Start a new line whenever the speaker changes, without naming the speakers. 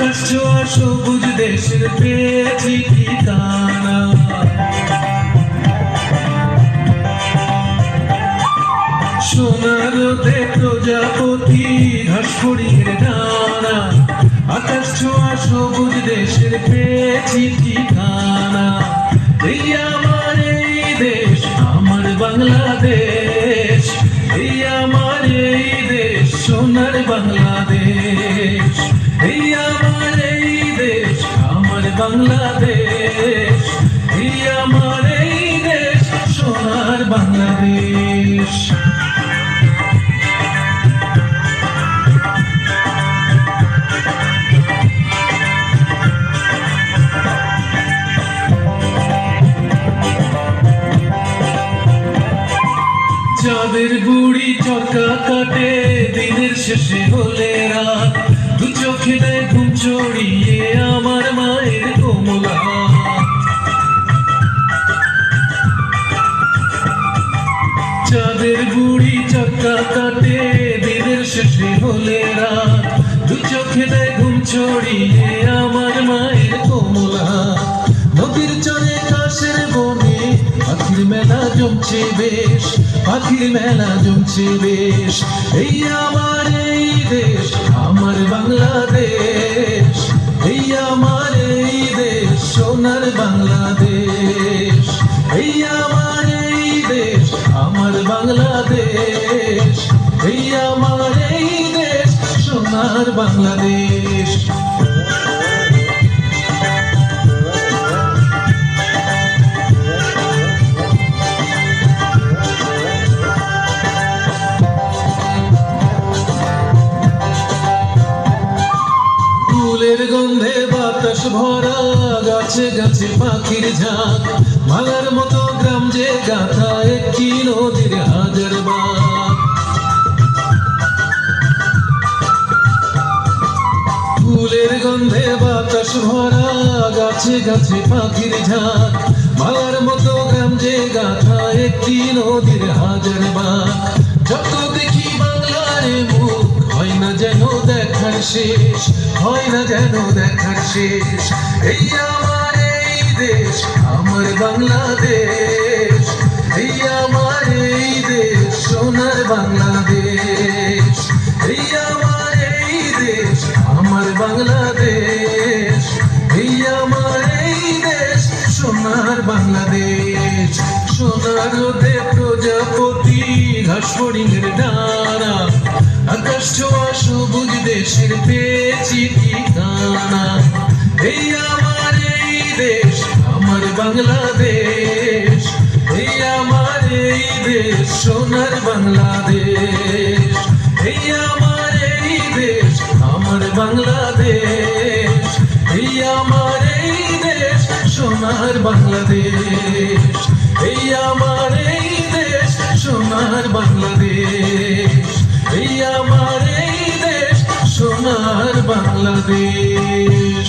আকাশ ছোঁয়া সবুজ দেশের পেয়েছি ঠিকানা। সোনার রোদে প্রজাপতি ঘাস ফড়িংয়ের ডানা। আকাশ ছোঁয়া সবুজ দেশের পেয়েছি ঠিকানা। এই আমার এই দেশ, আমার বাংলাদেশ। এই আমার এই দেশ, সোনার বাংলাদেশ। এই আমার এই দেশ, আমার বাংলাদেশ। এই আমার এই দেশ, সোনার বাংলাদেশ। চাঁদের বুড়ি চরকা কাটে দিনের শেষে হলে রাত। দু চোখে দেয় ঘুম ছড়িয়ে আমার মায়ের কোমল হাত। চাঁদের বুড়ি চরকা কাটে দিনের শেষে হলে রাত। দু চোখে দেয় ঘুম ছড়িয়ে আমার মায়ের কোমল হাত। নদীর চরে কাশের বনে পাখির মেলা জমছে বেশ, পাখির মেলা জমছে বেশ। এই আমার এই দেশ, আমার বাংলাদেশ। এই আমার এই দেশ, সোনার বাংলাদেশ। এই আমার এই দেশ, আমার বাংলাদেশ। এই আমার এই দেশ, সোনার বাংলাদেশ। ফুলের গন্ধে বাতাস ভরা, গাছে গাছে পাখির ঝাঁক। মালার মতো গ্রাম যে গাথা একটি নদীর হাজার বাঁক। ফুলের গন্ধে বাতাস ভরা, গাছে গাছে পাখির ঝাঁক। মালার মতো গ্রাম যে গাথা একটি নদীর হাজার বাঁক। যত দেখি বাংলার মুখ হয় না যেন দেখার শেষ, হয় না যেন দেখার শেষ। এই আমার এই দেশ, আমার বাংলাদেশ। এই আমার এই দেশ, সোনার বাংলাদেশ। এই আমার এই দেশ, আমার বাংলাদেশ। এই আমার এই দেশ, সোনার বাংলাদেশ। সোনার রোদে প্রজাপতি ঘাস ফড়িংয়ের ডানা। আকাশ ছোঁয়া সবুজ দেশের পেয়েছি ঠিকানা। এই আমার এই দেশ, আমার বাংলাদেশ। এই আমার এই দেশ, সোনার বাংলাদেশ। এই আমার এই দেশ, আমার বাংলাদেশ। এই আমার এই দেশ, সোনার বাংলাদেশ। এই আমার এই দেশ, সোনার বাংলাদেশ। এই আমার এই দেশ, সোনার বাংলাদেশ।